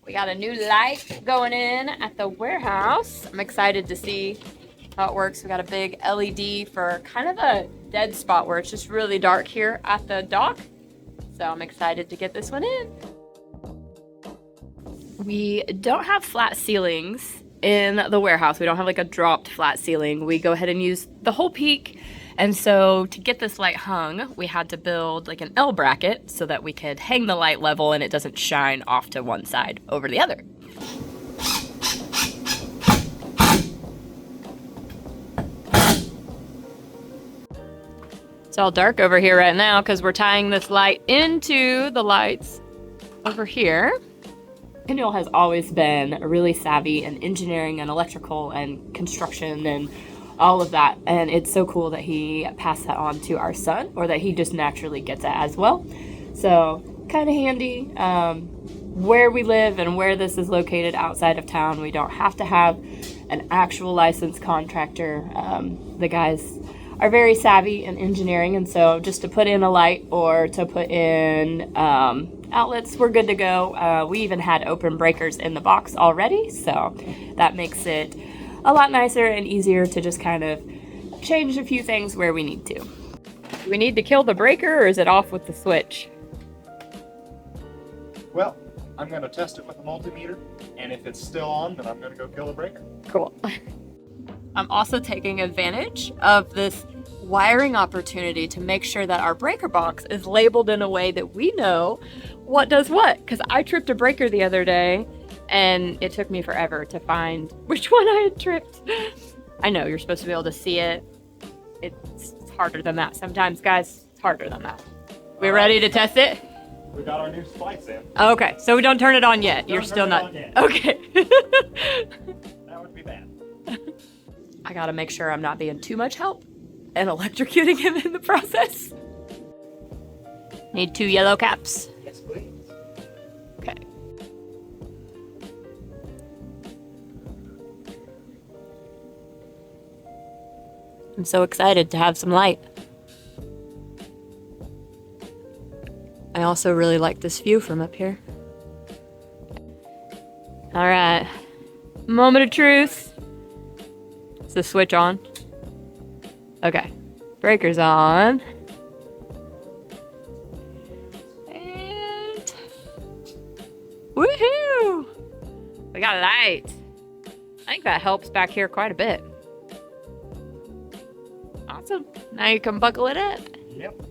We got a new light going in at the warehouse. I'm excited to see how it works. We got a big LED for kind of a dead spot where it's just really dark here at the dock. So I'm excited to get this one in. We don't have flat ceilings in the warehouse. We don't have like a dropped flat ceiling. We go ahead and use the whole peak. And so to get this light hung, we had to build like an L bracket so that we could hang the light level and it doesn't shine off to one side over the other. It's all dark over here right now because we're tying this light into the lights over here. Kendall has always been really savvy in engineering and electrical and construction and all of that, and it's so cool that he passed that on to our son, or that he just naturally gets it as well. So kind of handy. Where we live and where this is located outside of town, we don't have to have an actual licensed contractor. The guys are very savvy in engineering, and so just to put in a light or to put in outlets, we're good to go. We even had open breakers in the box already, so that makes it a lot nicer and easier to just kind of change a few things where we need to. Do we need to kill the breaker, or is it off with the switch? Well, I'm going to test it with a multimeter, and if it's still on, then I'm going to go kill the breaker. Cool. I'm also taking advantage of this wiring opportunity to make sure that our breaker box is labeled in a way that we know what does what. Because I tripped a breaker the other day, and it took me forever to find which one I had tripped. I know, you're supposed to be able to see it. It's harder than that sometimes, guys. It's harder than that. We ready to test it? We got our new splice in. Okay, so we don't turn it on yet. You're still not. Okay. That would be bad. I gotta make sure I'm not being too much help and electrocuting him in the process. Need 2 yellow caps. Yes, please. Okay. I'm so excited to have some light. I also really like this view from up here. All right, moment of truth. Is the switch on? Okay, breaker's on. And woohoo! We got a light. I think that helps back here quite a bit. Awesome. Now you can buckle it up. Yep.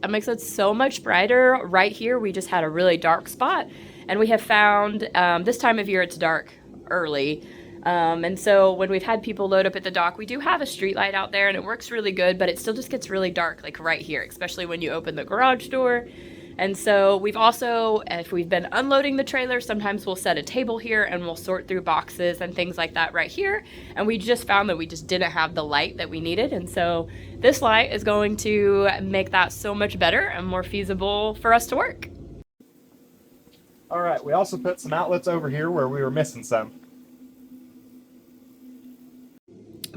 That makes it so much brighter. Right here, we just had a really dark spot, and we have found this time of year it's dark early. And so when we've had people load up at the dock, we do have a street light out there, and it works really good, but it still just gets really dark, like right here, especially when you open the garage door. And so we've also, if we've been unloading the trailer, sometimes we'll set a table here and we'll sort through boxes and things like that right here. And we just found that we just didn't have the light that we needed. And so this light is going to make that so much better and more feasible for us to work. All right, we also put some outlets over here where we were missing some.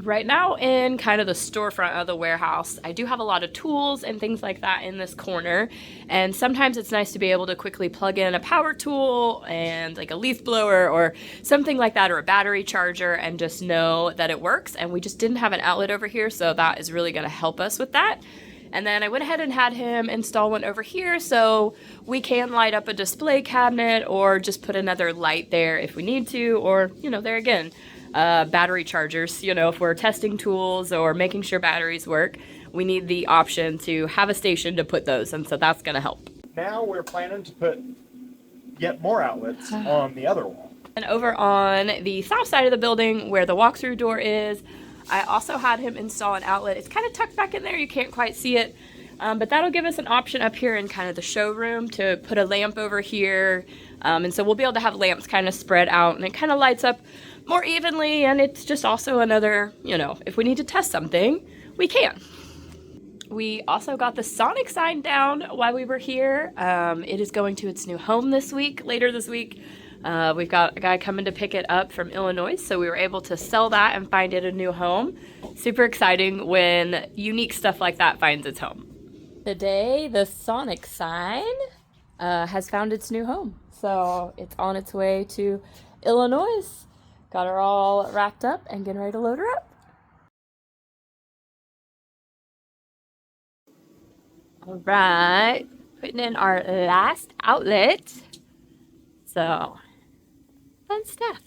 Right now in kind of the storefront of the warehouse, I do have a lot of tools and things like that in this corner, and sometimes it's nice to be able to quickly plug in a power tool and like a leaf blower or something like that, or a battery charger, and just know that it works. And we just didn't have an outlet over here, so that is really going to help us with that. And then I went ahead and had him install one over here so we can light up a display cabinet or just put another light there if we need to, or, you know, there again, battery chargers. You know, if we're testing tools or making sure batteries work, we need the option to have a station to put those, and so that's going to help. Now we're planning to put yet more outlets on the other wall. And over on the south side of the building where the walk-through door is, I also had him install an outlet. It's kind of tucked back in there, you can't quite see it, but that'll give us an option up here in kind of the showroom to put a lamp over here, and so we'll be able to have lamps kind of spread out, and it kind of lights up more evenly, and it's just also another, you know, if we need to test something, we can. We also got the Sonic sign down while we were here. It is going to its new home later this week. We've got a guy coming to pick it up from Illinois, so we were able to sell that and find it a new home. Super exciting when unique stuff like that finds its home. Today, the Sonic sign has found its new home. So it's on its way to Illinois. Got her all wrapped up and getting ready to load her up. All right, putting in our last outlet. So, fun stuff.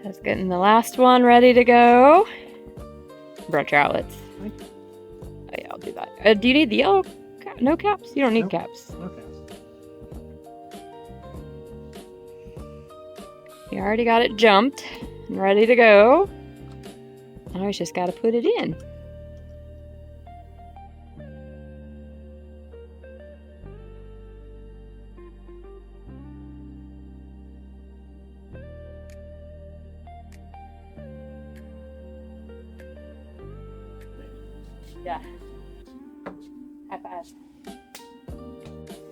Just getting the last one ready to go. Brought your outlets. Oh yeah, I'll do that. Do you need the yellow cap? No caps? You don't need caps. No caps. You already got it jumped and ready to go. Now we just got to put it in. Yeah. High five.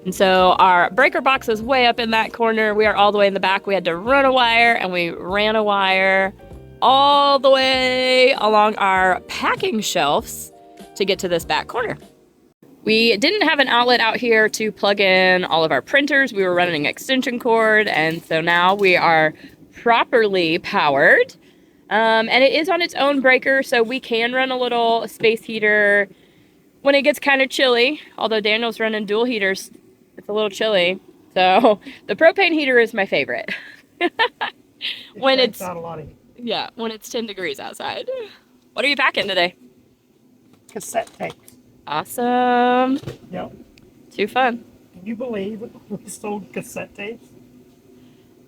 And so our breaker box is way up in that corner. We are all the way in the back. We had to run a wire, and we ran a wire all the way along our packing shelves to get to this back corner. We didn't have an outlet out here to plug in all of our printers. We were running an extension cord, and so now we are properly powered. And it is on its own breaker, so we can run a little space heater when it gets kind of chilly. Although Daniel's running dual heaters, it's a little chilly. So the propane heater is my favorite. When it's not a lot of heat. Yeah, when it's 10 degrees outside. What are you packing today? Cassette tape. Awesome. Yep. Too fun. Can you believe we sold cassette tapes?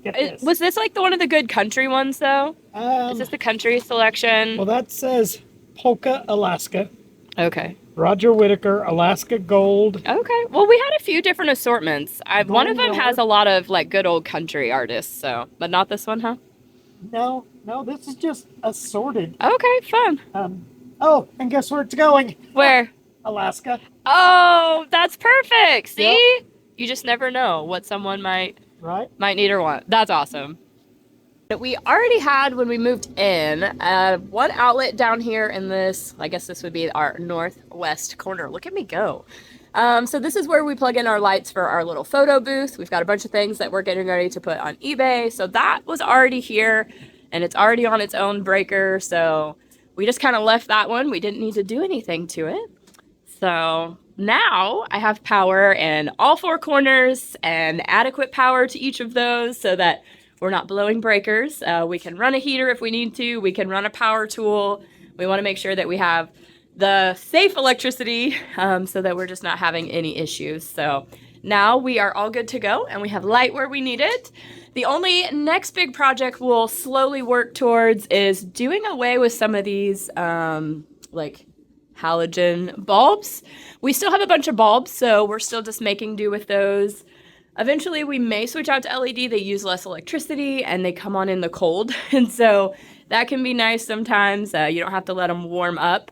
Get this. Was this like one of the good country ones though? Is this the country selection? Well, that says Polka, Alaska. Okay. Roger Whittaker, Alaska Gold. Okay. Well, we had a few different assortments. One of them Gold has a lot of like good old country artists, so, but not this one, huh? No, this is just assorted. Okay, fun. Oh, and guess where it's going? Where? Alaska. Oh, that's perfect. See? Yep. You just never know what someone might Right? need or want. That's awesome. We already had, when we moved in, one outlet down here in this, I guess this would be our northwest corner. Look at me go. So this is where we plug in our lights for our little photo booth. We've got a bunch of things that we're getting ready to put on eBay. So that was already here, and it's already on its own breaker. So we just kind of left that one. We didn't need to do anything to it. So now I have power in all four corners and adequate power to each of those so that we're not blowing breakers. We can run a heater if we need to. We can run a power tool. We want to make sure that we have the safe electricity so that we're just not having any issues. So now we are all good to go, and we have light where we need it. The only next big project we'll slowly work towards is doing away with some of these like halogen bulbs. We still have a bunch of bulbs, so we're still just making do with those. Eventually, we may switch out to LED. They use less electricity, and they come on in the cold. And so that can be nice sometimes. You don't have to let them warm up.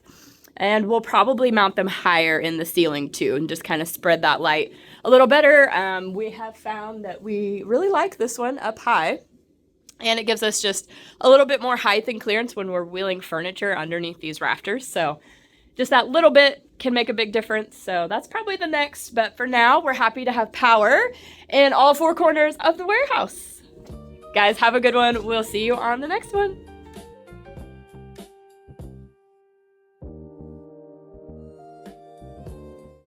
And we'll probably mount them higher in the ceiling, too, and just kind of spread that light a little better. We have found that we really like this one up high. And it gives us just a little bit more height and clearance when we're wheeling furniture underneath these rafters. So just that little bit can make a big difference. So that's probably the next. But for now, we're happy to have power in all four corners of the warehouse. Guys, have a good one. We'll see you on the next one.